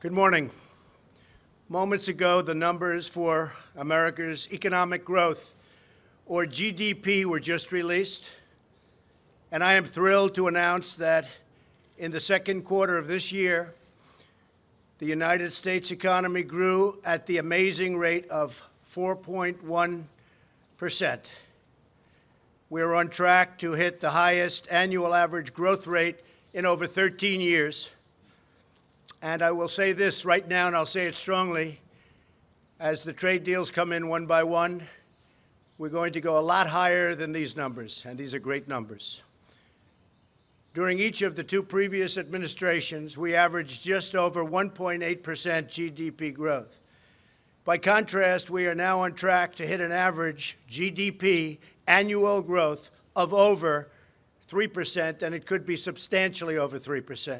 Good morning. Moments ago, the numbers for America's economic growth, or GDP, were just released. And I am thrilled to announce that in the second quarter of this year, the United States economy grew at the amazing rate of 4.1%. We're on track to hit the highest annual average growth rate in over 13 years. And I will say this right now, and I'll say it strongly, as the trade deals come in one by one, we're going to go a lot higher than these numbers, and these are great numbers. During each of the two previous administrations, we averaged just over 1.8% GDP growth. By contrast, we are now on track to hit an average GDP annual growth of over 3%, and it could be substantially over 3%.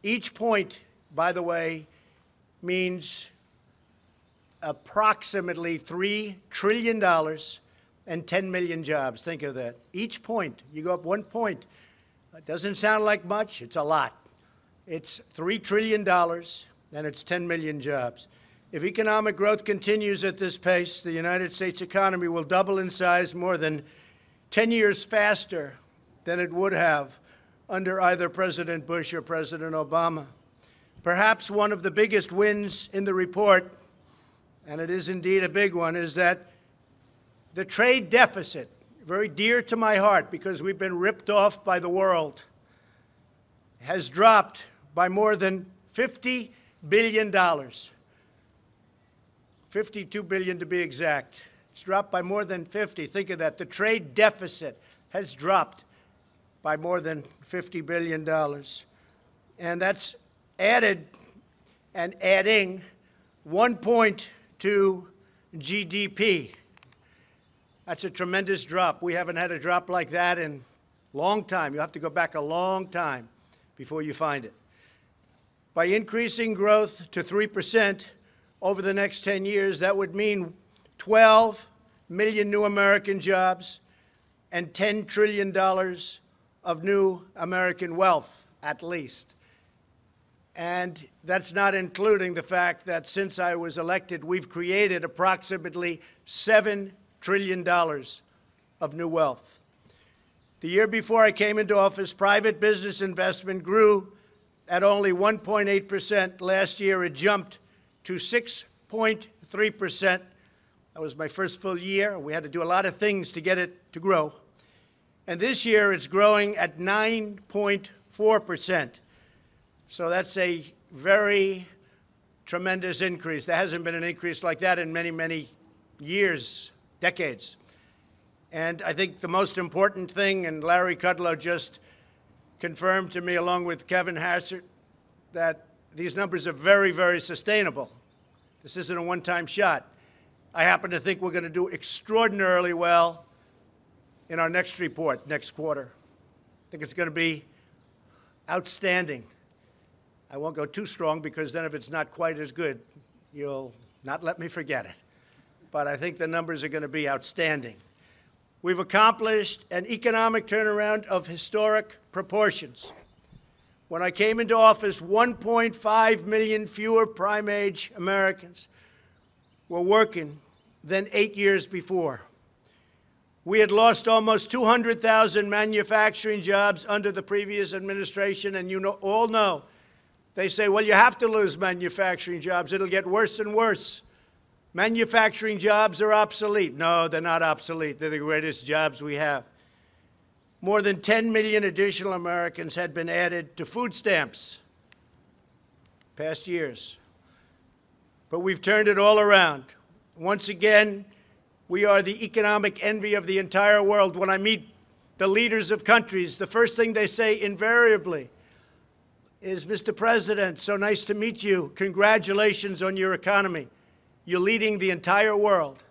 Each point, by the way, means approximately $3 trillion and 10 million jobs. Think of that. Each point, you go up 1 point. It doesn't sound like much. It's a lot. It's $3 trillion, and it's 10 million jobs. If economic growth continues at this pace, the United States economy will double in size more than 10 years faster than it would have under either President Bush or President Obama. Perhaps one of the biggest wins in the report, and it is indeed a big one, is that the trade deficit, very dear to my heart because we've been ripped off by the world, has dropped by more than $50 billion. $52 billion to be exact. It's dropped by more than 50. Think of that. The trade deficit has dropped by more than $50 billion. And that's added and adding 1 point to GDP. That's a tremendous drop. We haven't had a drop like that in a long time. You have to go back a long time before you find it. By increasing growth to 3% over the next 10 years, that would mean 12 million new American jobs and $10 trillion of new American wealth, at least. And that's not including the fact that since I was elected, we've created approximately $7 trillion of new wealth. The year before I came into office, private business investment grew at only 1.8%. Last year, it jumped to 6.3%. That was my first full year. We had to do a lot of things to get it to grow. And this year, it's growing at 9.4%. So that's a very tremendous increase. There hasn't been an increase like that in many, many years, decades. And I think the most important thing, and Larry Kudlow just confirmed to me along with Kevin Hassert, that these numbers are very, very sustainable. This isn't a one-time shot. I happen to think we're going to do extraordinarily well in our next report, next quarter. I think it's going to be outstanding. I won't go too strong because then if it's not quite as good, you'll not let me forget it. But I think the numbers are going to be outstanding. We've accomplished an economic turnaround of historic proportions. When I came into office, 1.5 million fewer prime-age Americans were working than 8 years before. We had lost almost 200,000 manufacturing jobs under the previous administration, and you all know, they say, well, you have to lose manufacturing jobs. It'll get worse and worse. Manufacturing jobs are obsolete. No, they're not obsolete. They're the greatest jobs we have. More than 10 million additional Americans had been added to food stamps past years. But we've turned it all around. Once again, we are the economic envy of the entire world. When I meet the leaders of countries, the first thing they say invariably is, Mr. President, so nice to meet you. Congratulations on your economy. You're leading the entire world.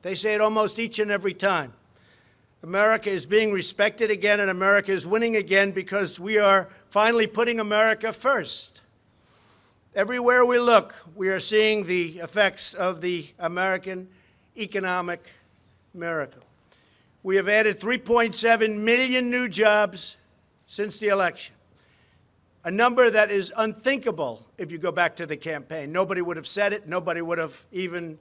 They say it almost each and every time. America is being respected again, and America is winning again because we are finally putting America first. Everywhere we look, we are seeing the effects of the American economic miracle. We have added 3.7 million new jobs since the election. a number that is unthinkable if you go back to the campaign. Nobody would have said it. Nobody would have even,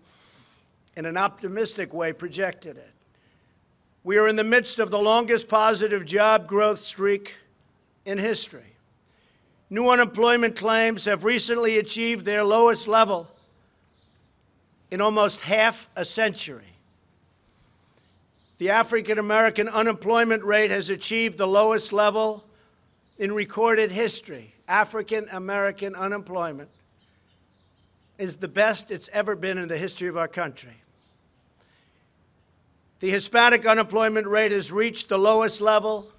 in an optimistic way, projected it. We are in the midst of the longest positive job growth streak in history. New unemployment claims have recently achieved their lowest level in almost half a century. The African-American unemployment rate has achieved the lowest level in recorded history. African-American unemployment is the best it's ever been in the history of our country. The Hispanic unemployment rate has reached the lowest level,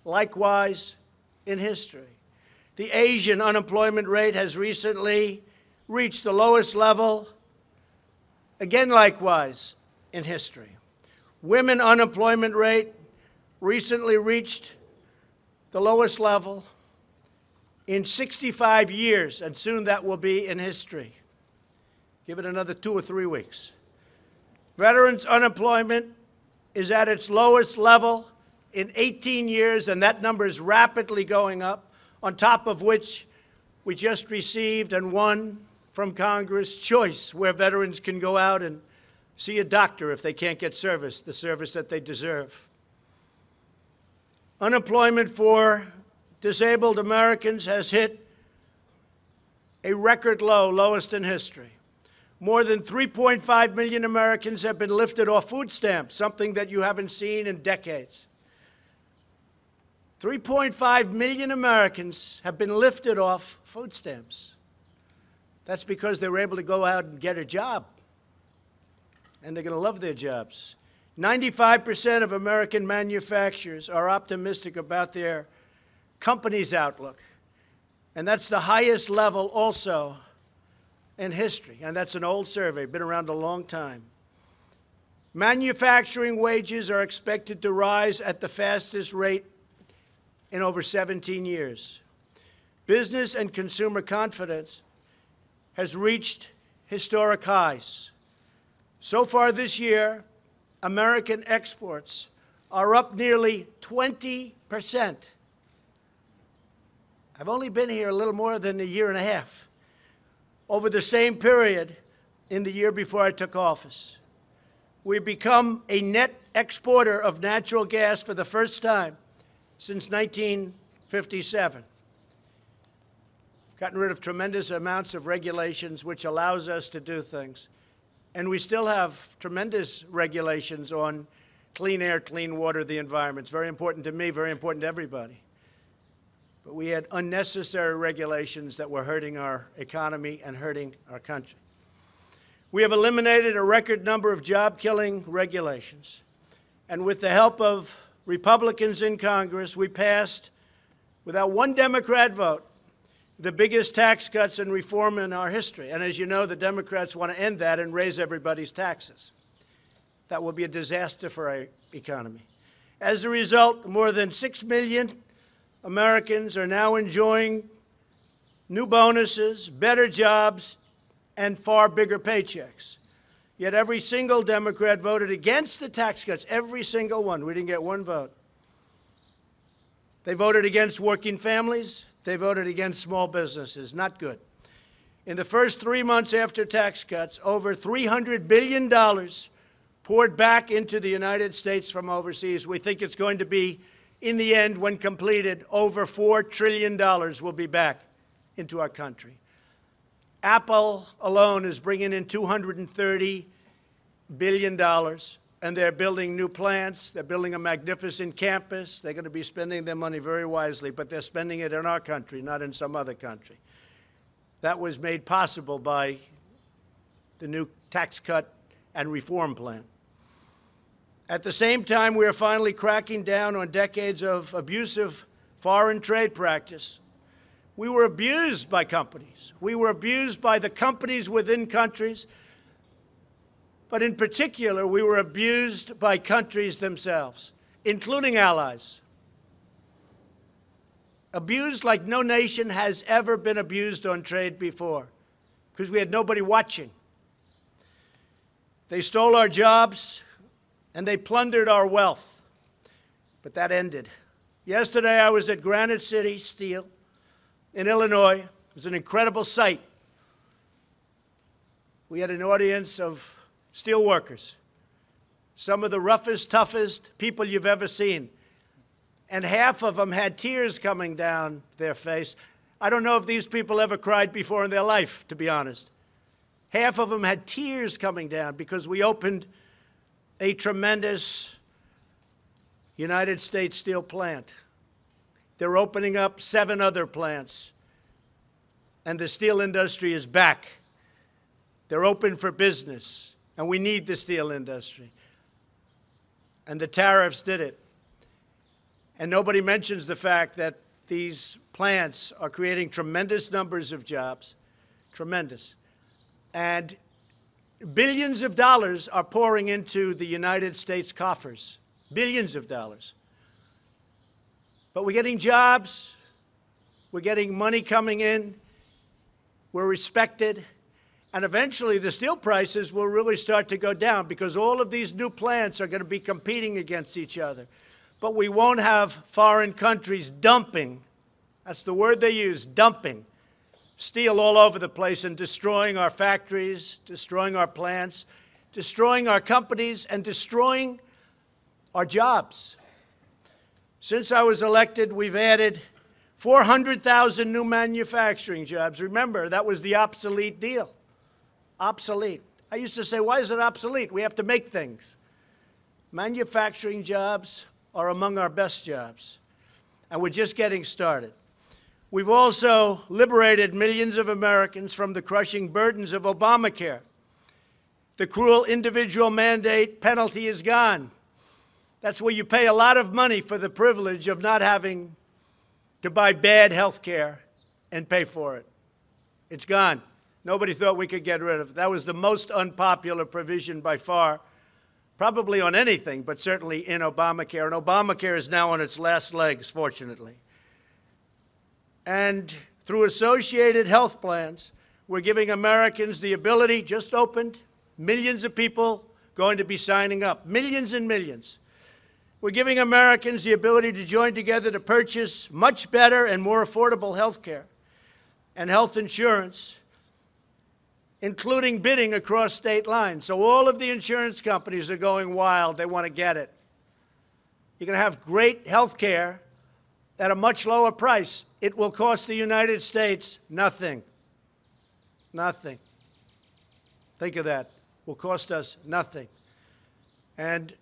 likewise, in history. The Asian unemployment rate has recently reached the lowest level, again, likewise, in history. Women unemployment rate recently reached the lowest level in 65 years, and soon that will be in history. Give it another 2 or 3 weeks. Veterans unemployment is at its lowest level in 18 years, and that number is rapidly going up, on top of which we just received and won from Congress choice, where veterans can go out and see a doctor if they can't get service, the service that they deserve. Unemployment for disabled Americans has hit a record low, lowest in history. More than 3.5 million Americans have been lifted off food stamps, something that you haven't seen in decades. 3.5 million Americans have been lifted off food stamps. That's because they were able to go out and get a job, and they're going to love their jobs. 95% of American manufacturers are optimistic about their company's outlook, and that's the highest level also in history, and that's an old survey, been around a long time. Manufacturing wages are expected to rise at the fastest rate in over 17 years. Business and consumer confidence has reached historic highs. So far this year, American exports are up nearly 20%. I've only been here a little more than a year and a half. Over the same period in the year before I took office, we've become a net exporter of natural gas for the first time since 1957. We've gotten rid of tremendous amounts of regulations, which allows us to do things. And we still have tremendous regulations on clean air, clean water, the environment. It's very important to me, very important to everybody. But we had unnecessary regulations that were hurting our economy and hurting our country. We have eliminated a record number of job-killing regulations. And with the help of Republicans in Congress, we passed, without one Democrat vote, the biggest tax cuts and reform in our history. And as you know, the Democrats want to end that and raise everybody's taxes. That will be a disaster for our economy. As a result, more than 6 million Americans are now enjoying new bonuses, better jobs, and far bigger paychecks. Yet every single Democrat voted against the tax cuts, every single one. We didn't get one vote. They voted against working families. They voted against small businesses. Not good. In the first 3 months after tax cuts, over $300 billion poured back into the United States from overseas. We think it's going to be, in the end, when completed, over $4 trillion will be back into our country. Apple alone is bringing in $230 billion, and they're building new plants. They're building a magnificent campus. They're going to be spending their money very wisely, but they're spending it in our country, not in some other country. That was made possible by the new tax cut and reform plan. At the same time, we are finally cracking down on decades of abusive foreign trade practice. We were abused by companies. We were abused by the companies within countries. But in particular, we were abused by countries themselves, including allies. Abused like no nation has ever been abused on trade before, because we had nobody watching. They stole our jobs, and they plundered our wealth. But that ended. Yesterday, I was at Granite City Steel, in Illinois. It was an incredible sight. We had an audience of steel workers, some of the roughest, toughest people you've ever seen. And half of them had tears coming down their face. I don't know if these people ever cried before in their life, to be honest. Half of them had tears coming down because we opened a tremendous United States steel plant. They're opening up 7 other plants, and the steel industry is back. They're open for business, and we need the steel industry. And the tariffs did it. And nobody mentions the fact that these plants are creating tremendous numbers of jobs, tremendous. And billions of dollars are pouring into the United States coffers, billions of dollars. But we're getting jobs, we're getting money coming in, we're respected, and eventually the steel prices will really start to go down because all of these new plants are going to be competing against each other. But we won't have foreign countries dumping, that's the word they use, dumping, steel all over the place and destroying our factories, destroying our plants, destroying our companies, and destroying our jobs. Since I was elected, we've added 400,000 new manufacturing jobs. Remember, that was the obsolete deal. Obsolete. I used to say, why is it obsolete? We have to make things. Manufacturing jobs are among our best jobs, and we're just getting started. We've also liberated millions of Americans from the crushing burdens of Obamacare. The cruel individual mandate penalty is gone. That's where you pay a lot of money for the privilege of not having to buy bad health care and pay for it. It's gone. Nobody thought we could get rid of it. That was the most unpopular provision by far, probably on anything, but certainly in Obamacare. And Obamacare is now on its last legs, fortunately. And through associated health plans, we're giving Americans the ability, just opened, millions of people going to be signing up, millions and millions. We're giving Americans the ability to join together to purchase much better and more affordable health care and health insurance, including bidding across state lines. So all of the insurance companies are going wild. They want to get it. You're going to have great health care at a much lower price. It will cost the United States nothing. Nothing. Think of that. It will cost us nothing. And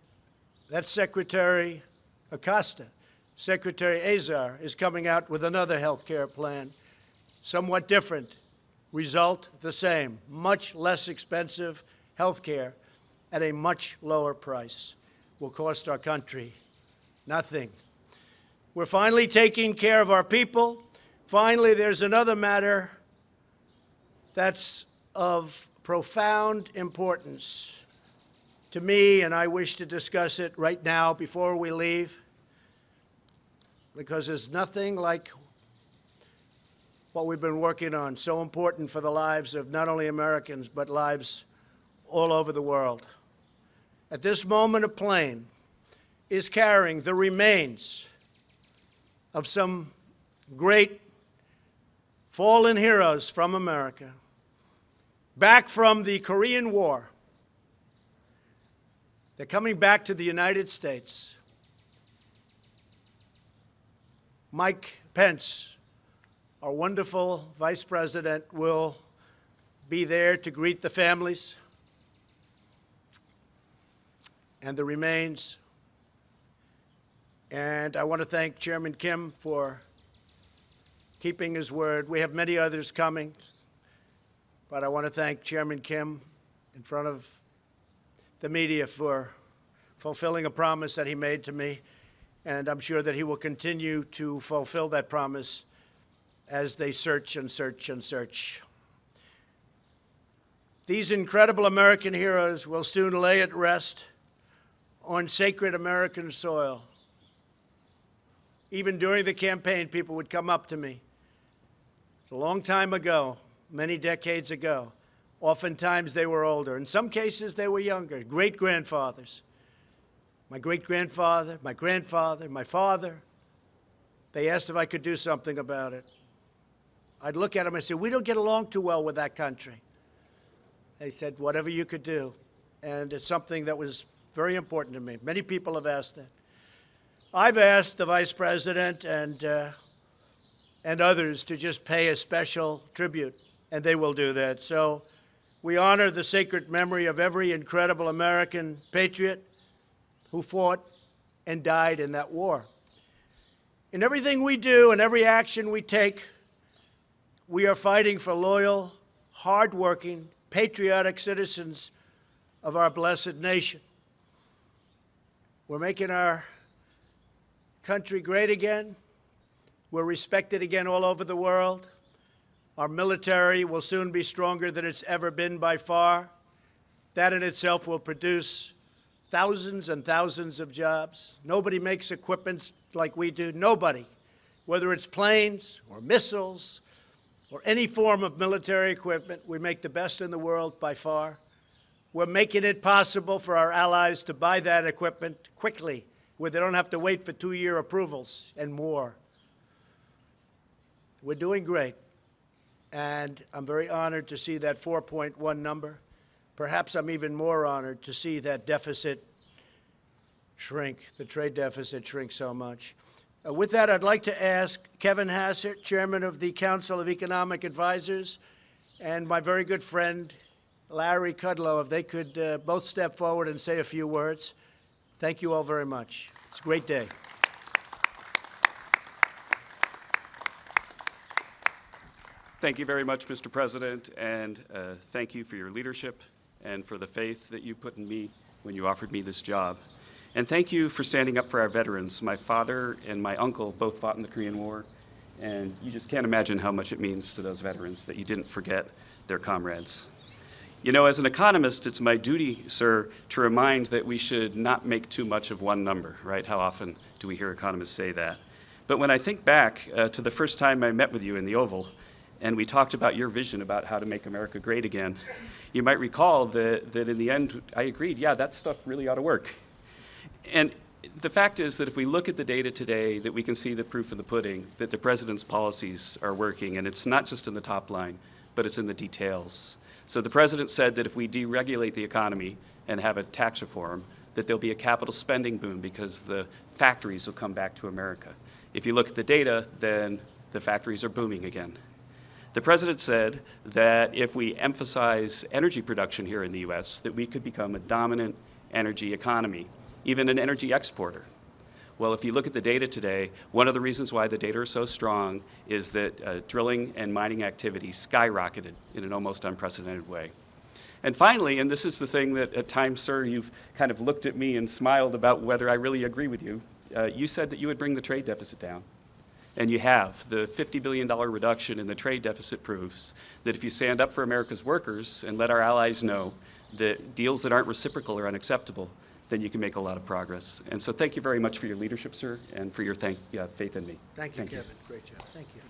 that's Secretary Acosta. Secretary Azar is coming out with another health care plan, somewhat different. Result the same, much less expensive health care at a much lower price. Will cost our country nothing. We're finally taking care of our people. Finally, there's another matter that's of profound importance to me, and I wish to discuss it right now before we leave, because there's nothing like what we've been working on, so important for the lives of not only Americans, but lives all over the world. At this moment, a plane is carrying the remains of some great fallen heroes from America back from the Korean War. They're coming back to the United States. Mike Pence, our wonderful Vice President, will be there to greet the families and the remains. And I want to thank Chairman Kim for keeping his word. We have many others coming, but I want to thank Chairman Kim in front of the media for fulfilling a promise that he made to me, and I'm sure that he will continue to fulfill that promise as they search and search and search. These incredible American heroes will soon lay at rest on sacred American soil. Even during the campaign, people would come up to me. It's a long time ago, many decades ago. Oftentimes they were older. In some cases, they were younger, great-grandfathers. My great-grandfather, my grandfather, my father. They asked if I could do something about it. I'd look at them and say, we don't get along too well with that country. They said, whatever you could do. And it's something that was very important to me. Many people have asked that. I've asked the Vice President and others to just pay a special tribute, and they will do that. So we honor the sacred memory of every incredible American patriot who fought and died in that war. In everything we do and every action we take, we are fighting for loyal, hardworking, patriotic citizens of our blessed nation. We're making our country great again. We're respected again all over the world. Our military will soon be stronger than it's ever been by far. That in itself will produce thousands and thousands of jobs. Nobody makes equipment like we do. Nobody. Whether it's planes or missiles or any form of military equipment, we make the best in the world by far. We're making it possible for our allies to buy that equipment quickly, where they don't have to wait for 2-year approvals and more. We're doing great, and I'm very honored to see that 4.1 number. Perhaps I'm even more honored to see that deficit shrink, the trade deficit shrink so much. With that, I'd like to ask Kevin Hassett, Chairman of the Council of Economic Advisors, and my very good friend, Larry Kudlow, if they could both step forward and say a few words. Thank you all very much. It's a great day. Thank you very much, Mr. President, and thank you for your leadership and for the faith that you put in me when you offered me this job. And thank you for standing up for our veterans. My father and my uncle both fought in the Korean War, and you just can't imagine how much it means to those veterans that you didn't forget their comrades. You know, as an economist, it's my duty, sir, to remind that we should not make too much of one number, right? How often do we hear economists say that? But when I think back to the first time I met with you in the Oval, and we talked about your vision about how to make America great again, you might recall that in the end, I agreed, yeah, that stuff really ought to work. And the fact is that if we look at the data today, that we can see the proof of the pudding, that the president's policies are working, and it's not just in the top line, but it's in the details. So the president said that if we deregulate the economy and have a tax reform, that there'll be a capital spending boom because the factories will come back to America. If you look at the data, then the factories are booming again. The president said that if we emphasize energy production here in the US, that we could become a dominant energy economy, even an energy exporter. Well, if you look at the data today, one of the reasons why the data are so strong is that drilling and mining activity skyrocketed in an almost unprecedented way. And finally, and this is the thing that at times, sir, you've kind of looked at me and smiled about whether I really agree with you, you said that you would bring the trade deficit down. And you have. The $50 billion reduction in the trade deficit proves that if you stand up for America's workers and let our allies know that deals that aren't reciprocal are unacceptable, then you can make a lot of progress. And so thank you very much for your leadership, sir, and for your faith in me. Thank you, Kevin. Great job. Thank you.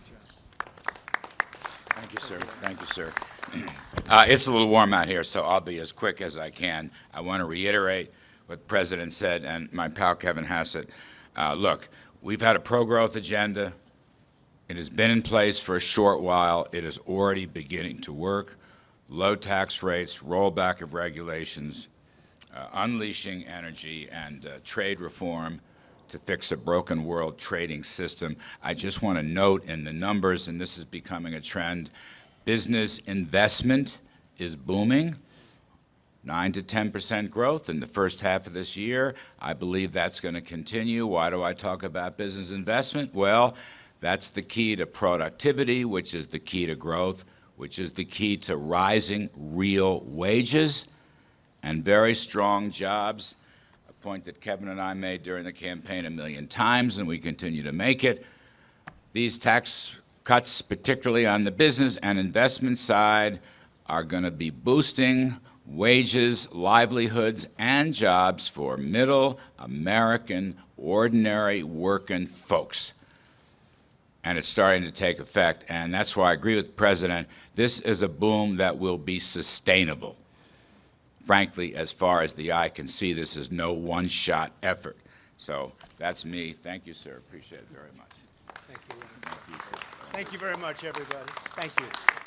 Thank you, sir. Thank you, sir. It's a little warm out here, so I'll be as quick as I can. I want to reiterate what the President said and my pal Kevin Hassett. Look, we've had a pro-growth agenda. It has been in place for a short while. It is already beginning to work. Low tax rates, rollback of regulations, unleashing energy and trade reform to fix a broken world trading system. I just want to note in the numbers, and this is becoming a trend, business investment is booming. 9 to 10% growth in the first half of this year. I believe that's going to continue. Why do I talk about business investment? Well, that's the key to productivity, which is the key to growth, which is the key to rising real wages and very strong jobs, a point that Kevin and I made during the campaign 1,000,000 times, and we continue to make it. These tax cuts, particularly on the business and investment side, are going to be boosting wages, livelihoods, and jobs for middle American, ordinary working folks. And it's starting to take effect, and that's why I agree with the President. This is a boom that will be sustainable. Frankly, as far as the eye can see, this is no one-shot effort. So that's me. Thank you, sir. Appreciate it very much. Thank you. Thank you. Thank you very much, everybody. Thank you.